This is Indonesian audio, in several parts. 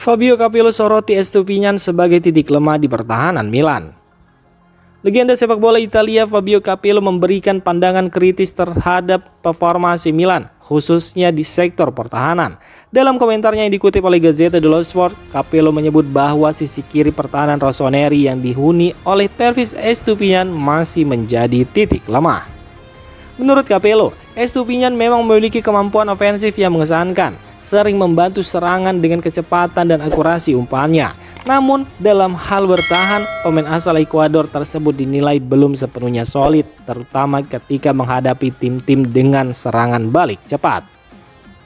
Fabio Capello soroti Estupiñán sebagai titik lemah di pertahanan Milan. Legenda sepak bola Italia Fabio Capello memberikan pandangan kritis terhadap performa AC Milan, khususnya di sektor pertahanan. Dalam komentarnya yang dikutip oleh Gazzetta dello Sport, Capello menyebut bahwa sisi kiri pertahanan rossoneri yang dihuni oleh Pervis Estupiñán masih menjadi titik lemah. Menurut Capello, Estupiñán memang memiliki kemampuan ofensif yang mengesankan, sering membantu serangan dengan kecepatan dan akurasi umpannya. Namun, dalam hal bertahan, pemain asal Ekuador tersebut dinilai belum sepenuhnya solid, terutama ketika menghadapi tim-tim dengan serangan balik cepat.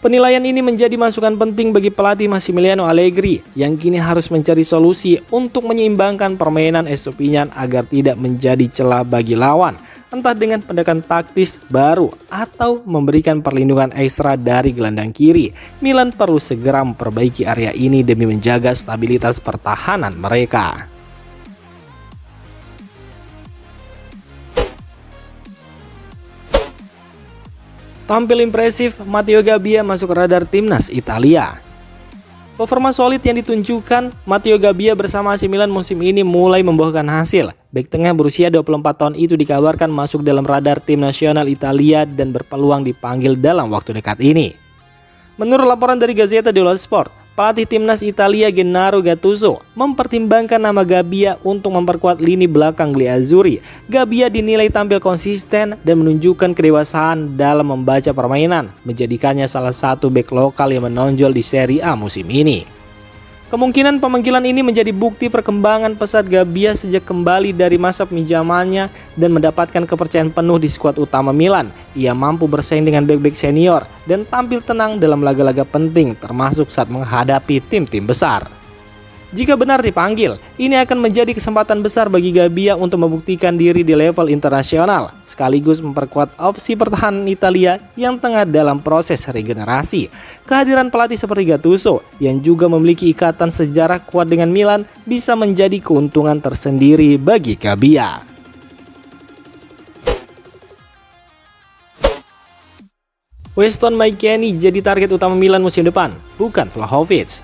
Penilaian ini menjadi masukan penting bagi pelatih Massimiliano Allegri yang kini harus mencari solusi untuk menyeimbangkan permainan Estupiñán agar tidak menjadi celah bagi lawan, entah dengan pendekatan taktis baru atau memberikan perlindungan ekstra dari gelandang kiri. Milan perlu segera memperbaiki area ini demi menjaga stabilitas pertahanan mereka. Tampil impresif, Matteo Gabbia masuk radar timnas Italia. Performa solid yang ditunjukkan Matteo Gabbia bersama AC Milan musim ini mulai membuahkan hasil. Bek tengah berusia 24 tahun itu dikabarkan masuk dalam radar tim nasional Italia dan berpeluang dipanggil dalam waktu dekat ini. Menurut laporan dari Gazzetta dello Sport, pelatih timnas Italia Gennaro Gattuso mempertimbangkan nama Gabbia untuk memperkuat lini belakang Griazzurri. Gabbia dinilai tampil konsisten dan menunjukkan kedewasaan dalam membaca permainan, menjadikannya salah satu bek lokal yang menonjol di Serie A musim ini. Kemungkinan pemanggilan ini menjadi bukti perkembangan pesat Gabbia sejak kembali dari masa pinjamannya dan mendapatkan kepercayaan penuh di skuad utama Milan. Ia mampu bersaing dengan bek-bek senior dan tampil tenang dalam laga-laga penting, termasuk saat menghadapi tim-tim besar. Jika benar dipanggil, ini akan menjadi kesempatan besar bagi Gabbia untuk membuktikan diri di level internasional, sekaligus memperkuat opsi pertahanan Italia yang tengah dalam proses regenerasi. Kehadiran pelatih seperti Gattuso, yang juga memiliki ikatan sejarah kuat dengan Milan, bisa menjadi keuntungan tersendiri bagi Gabbia. Weston McKennie jadi target utama Milan musim depan, bukan Vlahovic.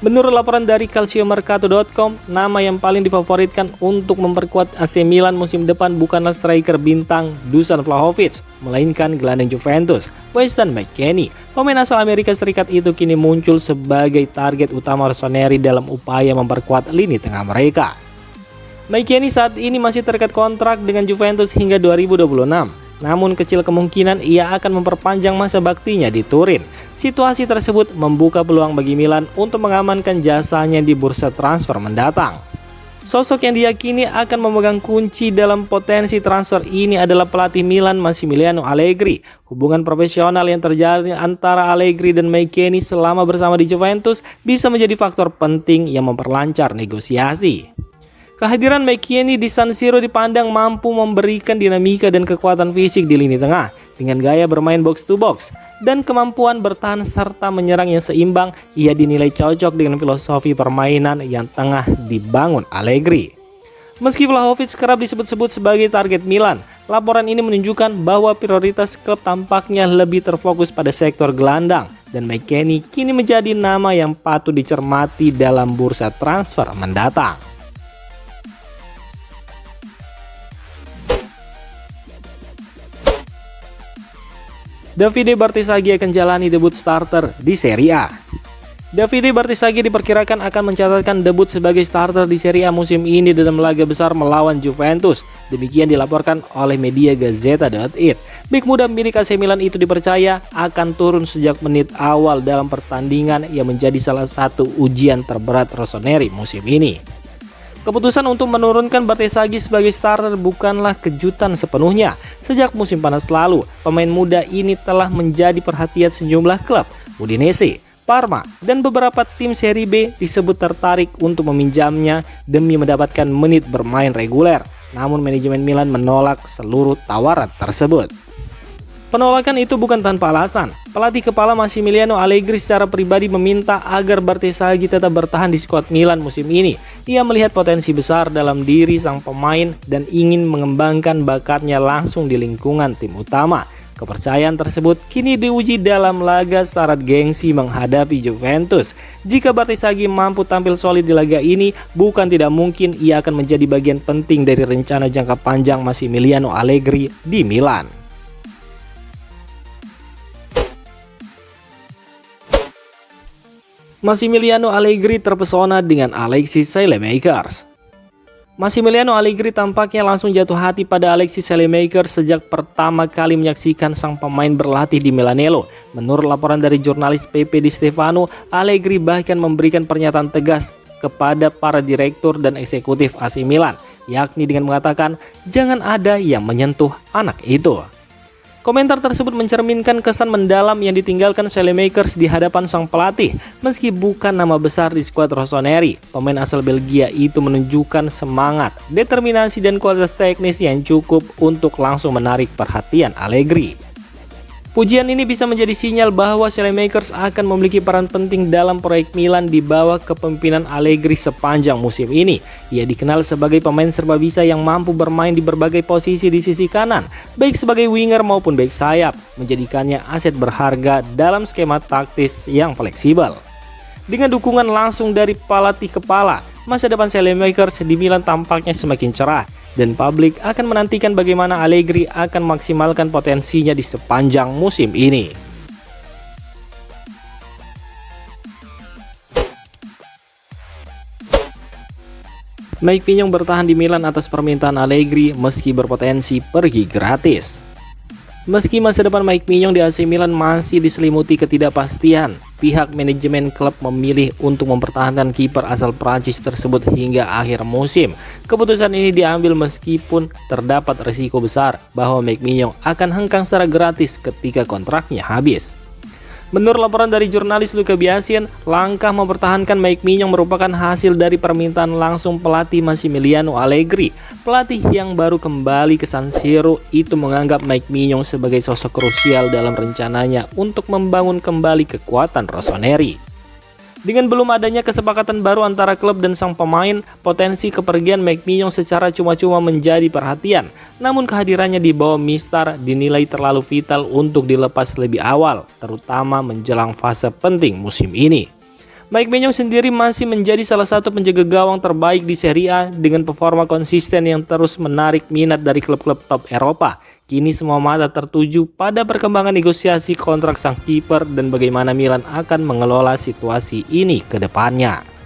Menurut laporan dari calciomercato.com, nama yang paling difavoritkan untuk memperkuat AC Milan musim depan bukanlah striker bintang Dusan Vlahovic, melainkan gelandang Juventus, Weston McKennie. Pemain asal Amerika Serikat itu kini muncul sebagai target utama rossoneri dalam upaya memperkuat lini tengah mereka. McKennie saat ini masih terikat kontrak dengan Juventus hingga 2026. Namun kecil kemungkinan ia akan memperpanjang masa baktinya di Turin. Situasi tersebut membuka peluang bagi Milan untuk mengamankan jasanya di bursa transfer mendatang. Sosok yang diyakini akan memegang kunci dalam potensi transfer ini adalah pelatih Milan Massimiliano Allegri. Hubungan profesional yang terjadi antara Allegri dan McKennie selama bersama di Juventus bisa menjadi faktor penting yang memperlancar negosiasi. Kehadiran McKennie di San Siro dipandang mampu memberikan dinamika dan kekuatan fisik di lini tengah dengan gaya bermain box to box dan kemampuan bertahan serta menyerang yang seimbang. Ia dinilai cocok dengan filosofi permainan yang tengah dibangun Allegri. Meski Vlahovic kerap disebut-sebut sebagai target Milan, laporan ini menunjukkan bahwa prioritas klub tampaknya lebih terfokus pada sektor gelandang dan McKennie kini menjadi nama yang patut dicermati dalam bursa transfer mendatang. Davide Bartesaghi akan jalani debut starter di Serie A. Davide Bartesaghi diperkirakan akan mencatatkan debut sebagai starter di Serie A musim ini dalam laga besar melawan Juventus. Demikian dilaporkan oleh media Gazzetta.it. Bek muda milik AC Milan itu dipercaya akan turun sejak menit awal dalam pertandingan yang menjadi salah satu ujian terberat rossoneri musim ini. Keputusan untuk menurunkan Bartesaghi sebagai starter bukanlah kejutan sepenuhnya. Sejak musim panas lalu, pemain muda ini telah menjadi perhatian sejumlah klub. Udinese, Parma, dan beberapa tim Serie B disebut tertarik untuk meminjamnya demi mendapatkan menit bermain reguler. Namun manajemen Milan menolak seluruh tawaran tersebut. Penolakan itu bukan tanpa alasan. Pelatih kepala Massimiliano Allegri secara pribadi meminta agar Bartesaghi tetap bertahan di skuad Milan musim ini. Ia melihat potensi besar dalam diri sang pemain dan ingin mengembangkan bakatnya langsung di lingkungan tim utama. Kepercayaan tersebut kini diuji dalam laga syarat gengsi menghadapi Juventus. Jika Barzagli mampu tampil solid di laga ini, bukan tidak mungkin ia akan menjadi bagian penting dari rencana jangka panjang Massimiliano Allegri di Milan. Massimiliano Allegri terpesona dengan Alexis Saelemaekers. Massimiliano Allegri tampaknya langsung jatuh hati pada Alexis Saelemaekers sejak pertama kali menyaksikan sang pemain berlatih di Milanello. Menurut laporan dari jurnalis Pepe Di Stefano, Allegri bahkan memberikan pernyataan tegas kepada para direktur dan eksekutif AC Milan, yakni dengan mengatakan jangan ada yang menyentuh anak itu. Komentar tersebut mencerminkan kesan mendalam yang ditinggalkan Saelemaekers di hadapan sang pelatih. Meski bukan nama besar di skuad rossoneri, pemain asal Belgia itu menunjukkan semangat, determinasi dan kualitas teknis yang cukup untuk langsung menarik perhatian Allegri. Pujian ini bisa menjadi sinyal bahwa Saelemaekers akan memiliki peran penting dalam proyek Milan di bawah kepemimpinan Allegri sepanjang musim ini. Ia dikenal sebagai pemain serba bisa yang mampu bermain di berbagai posisi di sisi kanan, baik sebagai winger maupun bek sayap, menjadikannya aset berharga dalam skema taktis yang fleksibel. Dengan dukungan langsung dari pelatih kepala, masa depan Saelemaekers di Milan tampaknya semakin cerah, dan publik akan menantikan bagaimana Allegri akan maksimalkan potensinya di sepanjang musim ini. Mike Maignan bertahan di Milan atas permintaan Allegri meski berpotensi pergi gratis. Meski masa depan Mike Maignan di AC Milan masih diselimuti ketidakpastian, pihak manajemen klub memilih untuk mempertahankan kiper asal Prancis tersebut hingga akhir musim. Keputusan ini diambil meskipun terdapat risiko besar bahwa Mike Maignan akan hengkang secara gratis ketika kontraknya habis. Menurut laporan dari jurnalis Luca Biasian, langkah mempertahankan Mike Maignan merupakan hasil dari permintaan langsung pelatih Massimiliano Allegri. Pelatih yang baru kembali ke San Siro itu menganggap Mike Maignan sebagai sosok krusial dalam rencananya untuk membangun kembali kekuatan rossoneri. Dengan belum adanya kesepakatan baru antara klub dan sang pemain, potensi kepergian Mike Maignan secara cuma-cuma menjadi perhatian. Namun kehadirannya di bawah Mistar dinilai terlalu vital untuk dilepas lebih awal, terutama menjelang fase penting musim ini. Mike Maignan sendiri masih menjadi salah satu penjaga gawang terbaik di Serie A dengan performa konsisten yang terus menarik minat dari klub-klub top Eropa. Kini semua mata tertuju pada perkembangan negosiasi kontrak sang kiper dan bagaimana Milan akan mengelola situasi ini ke depannya.